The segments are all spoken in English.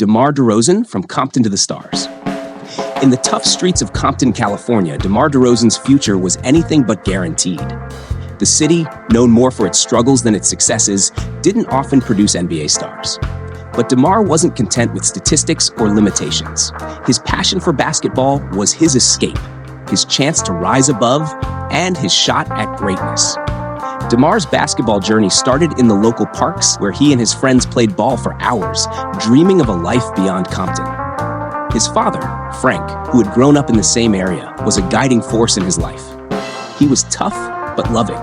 DeMar DeRozan from Compton to the stars. In the tough streets of Compton, California, DeMar DeRozan's future was anything but guaranteed. The city, known more for its struggles than its successes, didn't often produce NBA stars. But DeMar wasn't content with statistics or limitations. His passion for basketball was his escape, his chance to rise above, and his shot at greatness. DeMar's basketball journey started in the local parks where he and his friends played ball for hours, dreaming of a life beyond Compton. His father, Frank, who had grown up in the same area, was a guiding force in his life. He was tough but loving,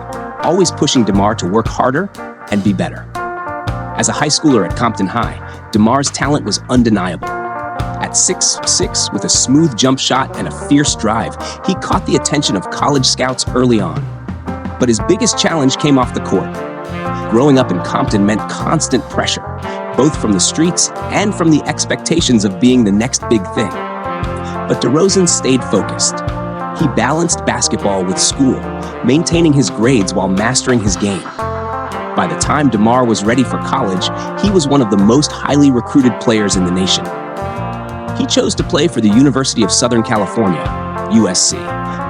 always pushing DeMar to work harder and be better. As a high schooler at Compton High, DeMar's talent was undeniable. At 6'6", with a smooth jump shot and a fierce drive, he caught the attention of college scouts early on. But his biggest challenge came off the court. Growing up in Compton meant constant pressure, both from the streets and from the expectations of being the next big thing. But DeRozan stayed focused. He balanced basketball with school, maintaining his grades while mastering his game. By the time DeMar was ready for college, he was one of the most highly recruited players in the nation. He chose to play for the University of Southern California, USC,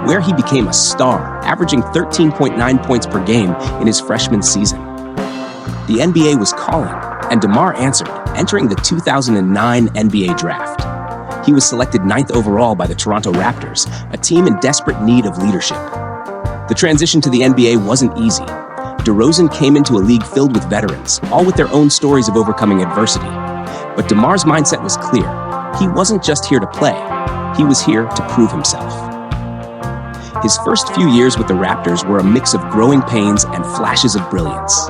where he became a star, averaging 13.9 points per game in his freshman season. The NBA was calling, and DeMar answered, entering the 2009 NBA draft. He was selected 9th overall by the Toronto Raptors, a team in desperate need of leadership. The transition to the NBA wasn't easy. DeRozan came into a league filled with veterans, all with their own stories of overcoming adversity. But DeMar's mindset was clear. He wasn't just here to play. He was here to prove himself. His first few years with the Raptors were a mix of growing pains and flashes of brilliance.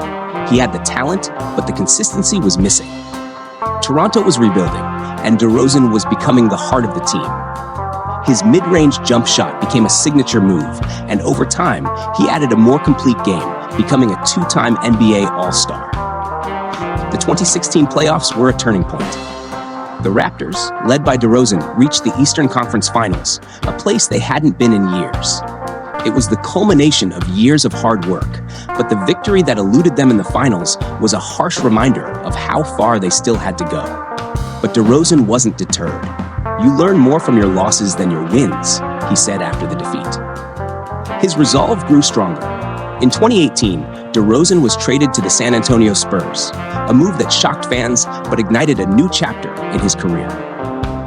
He had the talent, but the consistency was missing. Toronto was rebuilding, and DeRozan was becoming the heart of the team. His mid-range jump shot became a signature move, and over time, he added a more complete game, becoming a two-time NBA All-Star. The 2016 playoffs were a turning point. The Raptors, led by DeRozan, reached the Eastern Conference Finals, a place they hadn't been in years. It was the culmination of years of hard work, but the victory that eluded them in the finals was a harsh reminder of how far they still had to go. But DeRozan wasn't deterred. "You learn more from your losses than your wins," he said after the defeat. His resolve grew stronger. In 2018, DeRozan was traded to the San Antonio Spurs, a move that shocked fans but ignited a new chapter in his career.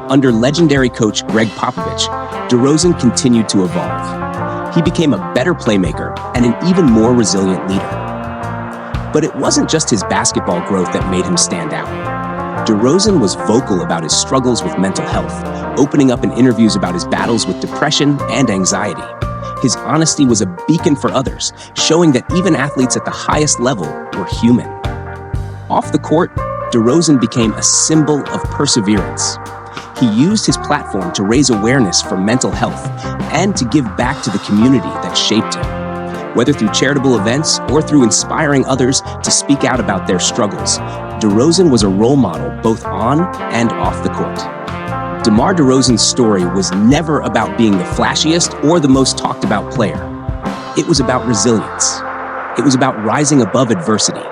Under legendary coach Greg Popovich, DeRozan continued to evolve. He became a better playmaker and an even more resilient leader. But it wasn't just his basketball growth that made him stand out. DeRozan was vocal about his struggles with mental health, opening up in interviews about his battles with depression and anxiety. His honesty was a beacon for others, showing that even athletes at the highest level were human. Off the court, DeRozan became a symbol of perseverance. He used his platform to raise awareness for mental health and to give back to the community that shaped him. Whether through charitable events or through inspiring others to speak out about their struggles, DeRozan was a role model both on and off the court. DeMar DeRozan's story was never about being the flashiest or the most talked about player. It was about resilience. It was about rising above adversity,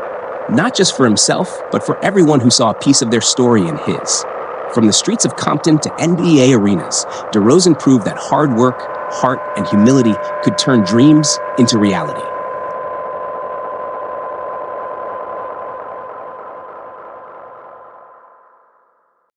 not just for himself, but for everyone who saw a piece of their story in his. From the streets of Compton to NBA arenas, DeRozan proved that hard work, heart, and humility could turn dreams into reality.